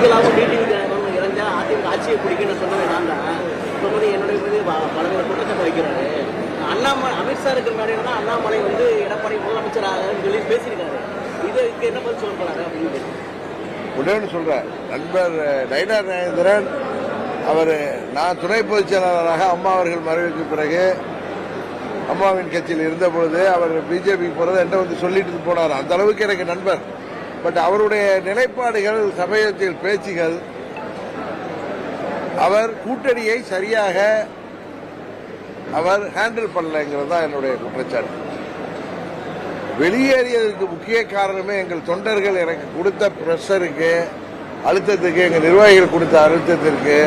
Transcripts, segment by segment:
கைதிகளாகவும் TTV தினகரனும் இறந்தா AIADMK ஆட்சியை பிடிக்குன்னு சொன்னது நான் தான். இப்போ வந்து என்னுடைய மீது பலமுறை குற்றச்சாட்டு வைக்கிறாரு. அண்ணாமலை அமித்ஷா இருக்கிற மேடையில தான் அண்ணாமலை வந்து எடப்பாடி முதலமைச்சராக சொல்லி பேசியிருக்காரு. இதுக்கு என்ன பதில் சொல்ல போறாரு அப்படின்னு உடனே சொல்றேன். நண்பர் நயினார் நாகேந்திரன் அவர் நான் துணை பொதுச் செயலாளராக அம்மா அவர்கள் மறைவுக்கு பிறகு அம்மாவின் கட்சியில் இருந்த பொழுது அவர் பிஜேபி போறதை என்ன வந்து சொல்லிட்டு போனார். அந்த அளவுக்கு எனக்கு நண்பர். பட் அவருடைய நிலைப்பாடுகள், சமயத்தில் பேச்சுகள், அவர் கூட்டணியை சரியாக அவர் ஹேண்டில் பண்ணலைங்கிறது தான் என்னுடைய குற்றச்சாட்டு. வெளியேறியதற்கு முக்கிய காரணமே எங்கள் தொண்டர்கள் எனக்கு கொடுத்த பிரஷருக்கு, அழுத்தத்துக்கு, எங்கள் நிர்வாகிகள் கொடுத்த அழுத்தத்திற்கு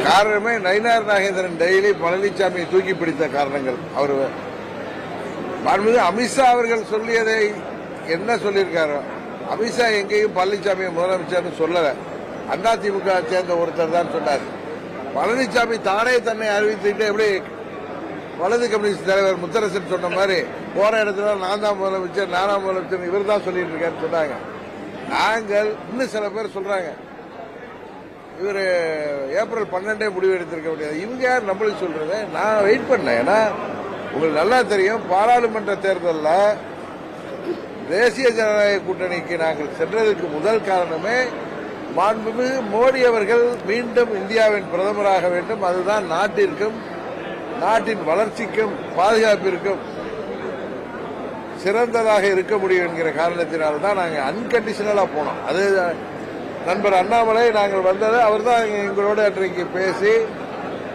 காரணமே நயினார் நாகேந்திரன் டெய்லி பழனிசாமியை தூக்கி பிடித்த காரணங்கள். அவர் மாண்புமிகு அமித்ஷா அவர்கள் சொல்லியதை என்ன சொல்லியிருக்காரு? அமித்ஷா எங்கேயும் பழனிசாமியை முதலமைச்சர்னு சொல்லல. அதிமுக சேர்ந்த ஒருத்தர் தான் சொன்னார். பழனிசாமி தானே தன்னை அறிவித்துட்டு எப்படி வலது கம்யூனிஸ்ட் தலைவர் முத்தரசன் சொன்ன மாதிரி போற இடத்துல நான் தான் முதலமைச்சர், நானாம் முதலமைச்சர் இவர் தான் சொல்லிட்டு இருக்காருன்னு சொன்னாங்க. நாங்கள் இன்னும் சில பேர் சொல்றாங்க இவர் ஏப்ரல் 12 முடிவு எடுத்திருக்க முடியாது. இவங்க யார் நம்மளுக்கு சொல்றது? நான் வெயிட் பண்ணேன். ஏன்னா உங்களுக்கு நல்லா தெரியும், பாராளுமன்ற தேர்தலில் தேசிய ஜனநாயக கூட்டணிக்கு நாங்கள் சென்றதற்கு முதல் காரணமே மாண்புமிகு மோடி அவர்கள் மீண்டும் இந்தியாவின் பிரதமராக வேண்டும். அதுதான் நாட்டிற்கும் நாட்டின் வளர்ச்சிக்கும் பாதுகாப்பிற்கும் சிறந்ததாக இருக்க முடியும் என்கிற காரணத்தினால்தான் நாங்கள் அன்கண்டிஷனலா போனோம். அது நண்பர் அண்ணாமலை நாங்கள் வந்தது அவர் தான் எங்களோட அன்றைக்கு பேசி,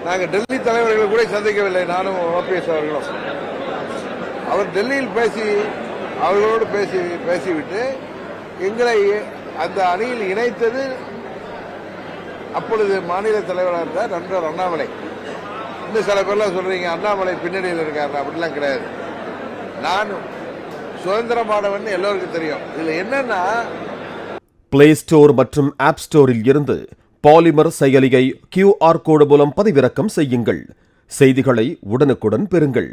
நாங்கள் டெல்லி தலைவர்களை கூட சந்திக்கவில்லை, நானும் ஓபிஎஸ் அவர்களும். அவர் டெல்லியில் பேசி அவர்களோடு பேசிவிட்டு எங்களை அந்த அணியில் இணைத்தது அப்பொழுது மாநில தலைவராக இருந்தார் நண்பர் அண்ணாமலை. இன்னும் சில பேர்லாம் சொல்றீங்க அண்ணாமலை பின்னணியில் இருக்காரு, அப்படிலாம் கிடையாது. நான் சுதந்திரமானவன் எல்லோருக்கும் தெரியும். இதுல என்னன்னா, பிளே ஸ்டோர் மற்றும் ஆப் ஸ்டோரில் இருந்து பாலிமர் செயலியை QR கோடு மூலம் பதிவிறக்கம் செய்யுங்கள். செய்திகளை உடனுக்குடன் பெறுங்கள்.